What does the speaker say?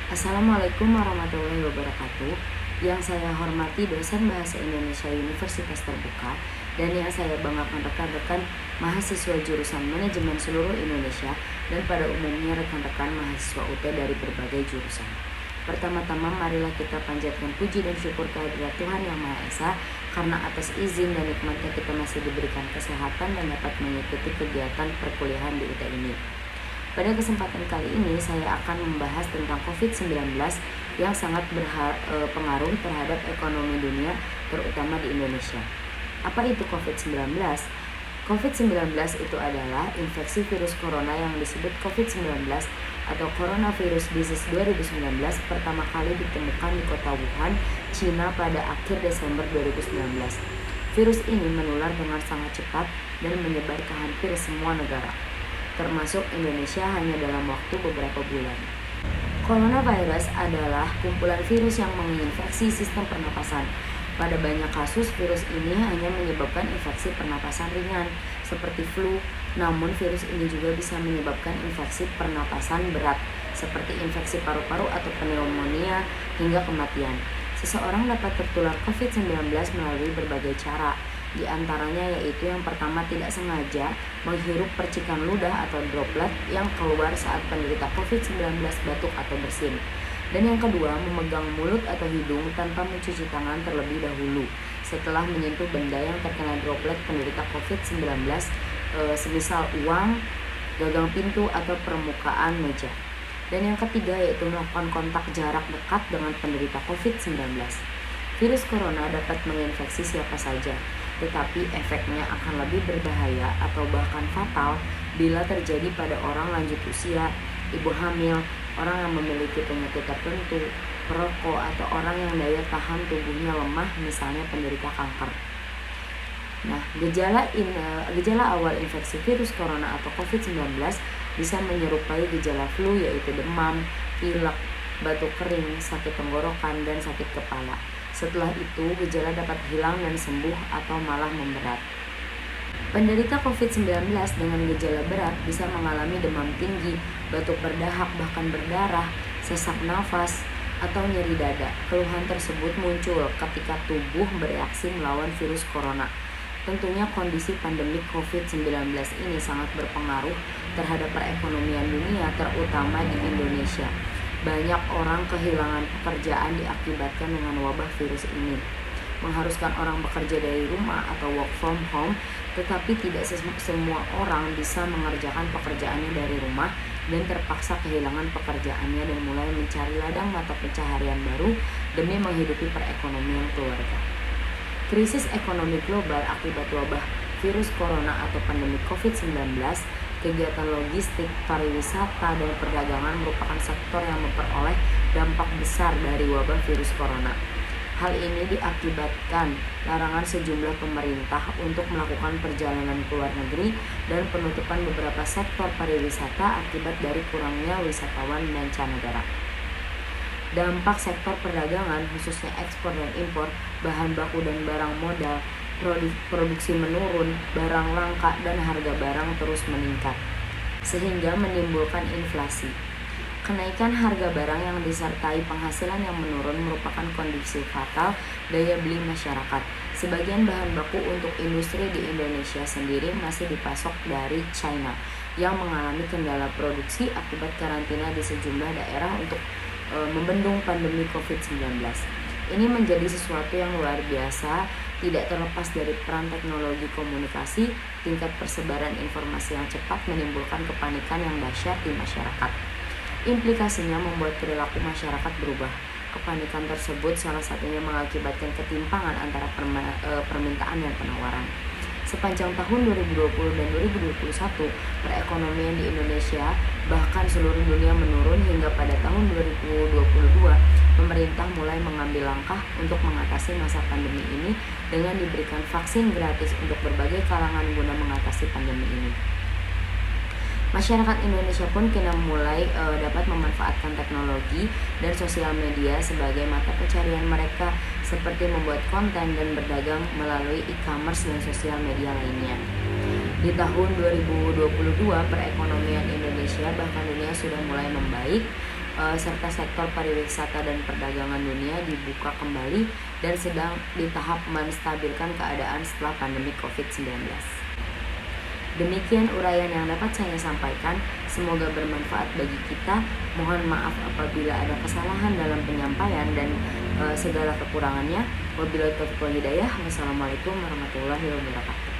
Assalamualaikum warahmatullahi wabarakatuh. Yang saya hormati dosen Bahasa Indonesia Universitas Terbuka dan yang saya banggakan rekan-rekan mahasiswa jurusan Manajemen seluruh Indonesia dan pada umumnya rekan-rekan mahasiswa UT dari berbagai jurusan. Pertama-tama marilah kita panjatkan puji dan syukur kehadirat Tuhan Yang Maha Esa karena atas izin dan nikmatnya kita masih diberikan kesehatan dan dapat mengikuti kegiatan perkuliahan di UT ini. Pada kesempatan kali ini saya akan membahas tentang COVID-19 yang sangat berpengaruh terhadap ekonomi dunia, terutama di Indonesia. Apa itu COVID-19? COVID-19 itu adalah infeksi virus corona yang disebut COVID-19 atau Coronavirus Disease 2019 pertama kali ditemukan di kota Wuhan, Cina pada akhir Desember 2019. Virus ini menular dengan sangat cepat dan menyebar ke hampir semua negara, termasuk Indonesia hanya dalam waktu beberapa bulan. Coronavirus adalah kumpulan virus yang menginfeksi sistem pernapasan. Pada banyak kasus, virus ini hanya menyebabkan infeksi pernapasan ringan, seperti flu, namun virus ini juga bisa menyebabkan infeksi pernapasan berat, seperti infeksi paru-paru atau pneumonia, hingga kematian. Seseorang dapat tertular COVID-19 melalui berbagai cara, di antaranya yaitu yang pertama tidak sengaja menghirup percikan ludah atau droplet yang keluar saat penderita COVID-19 batuk atau bersin. Dan yang kedua, memegang mulut atau hidung tanpa mencuci tangan terlebih dahulu setelah menyentuh benda yang terkena droplet penderita COVID-19, semisal uang, gagang pintu, atau permukaan meja. Dan yang ketiga yaitu melakukan kontak jarak dekat dengan penderita COVID-19. Virus corona dapat menginfeksi siapa saja, tetapi efeknya akan lebih berbahaya atau bahkan fatal bila terjadi pada orang lanjut usia, ibu hamil, orang yang memiliki penyakit tertentu, perokok, atau orang yang daya tahan tubuhnya lemah, misalnya penderita kanker. Nah, gejala awal infeksi virus corona atau COVID-19 bisa menyerupai gejala flu, yaitu demam, pilek, batuk kering, sakit tenggorokan, dan sakit kepala. Setelah itu, gejala dapat hilang dan sembuh atau malah memberat. Penderita COVID-19 dengan gejala berat bisa mengalami demam tinggi, batuk berdahak bahkan berdarah, sesak nafas, atau nyeri dada. Keluhan tersebut muncul ketika tubuh bereaksi melawan virus corona. Tentunya kondisi pandemi COVID-19 ini sangat berpengaruh terhadap perekonomian dunia, terutama di Indonesia. Banyak orang kehilangan pekerjaan diakibatkan dengan wabah virus ini. Mengharuskan orang bekerja dari rumah atau work from home, tetapi tidak semua orang bisa mengerjakan pekerjaannya dari rumah dan terpaksa kehilangan pekerjaannya dan mulai mencari ladang mata pencaharian baru demi menghidupi perekonomian keluarga. Krisis ekonomi global akibat wabah virus corona atau pandemi COVID-19, kegiatan logistik, pariwisata, dan perdagangan merupakan sektor yang memperoleh dampak besar dari wabah virus corona. Hal ini diakibatkan larangan sejumlah pemerintah untuk melakukan perjalanan ke luar negeri dan penutupan beberapa sektor pariwisata akibat dari kurangnya wisatawan mancanegara. Dampak sektor perdagangan, khususnya ekspor dan impor, bahan baku dan barang modal, produksi menurun, barang langka, dan harga barang terus meningkat, sehingga menimbulkan inflasi. Kenaikan harga barang yang disertai penghasilan yang menurun merupakan kondisi fatal daya beli masyarakat. Sebagian bahan baku untuk industri di Indonesia sendiri masih dipasok dari China, yang mengalami kendala produksi akibat karantina di sejumlah daerah untuk membendung pandemi COVID-19. Ini menjadi sesuatu yang luar biasa, tidak terlepas dari peran teknologi komunikasi. Tingkat persebaran informasi yang cepat menimbulkan kepanikan yang dahsyat di masyarakat. Implikasinya membuat perilaku masyarakat berubah. Kepanikan tersebut salah satunya mengakibatkan ketimpangan antara permintaan dan penawaran. Sepanjang tahun 2020 dan 2021, perekonomian di Indonesia bahkan seluruh dunia menurun hingga pada tahun 2022, pemerintah mulai mengambil langkah untuk mengatasi masa pandemi ini dengan diberikan vaksin gratis untuk berbagai kalangan guna mengatasi pandemi ini. Masyarakat Indonesia pun kini mulai dapat memanfaatkan teknologi dan sosial media sebagai mata pencarian mereka, seperti membuat konten dan berdagang melalui e-commerce dan sosial media lainnya. Di tahun 2022, perekonomian Indonesia bahkan dunia sudah mulai membaik. serta sektor pariwisata dan perdagangan dunia dibuka kembali dan sedang di tahap menstabilkan keadaan setelah pandemi COVID-19. Demikian uraian yang dapat saya sampaikan, semoga bermanfaat bagi kita. Mohon maaf apabila ada kesalahan dalam penyampaian dan segala kekurangannya. Wabillahi taufiq wal hidayah. Wassalamualaikum warahmatullahi wabarakatuh.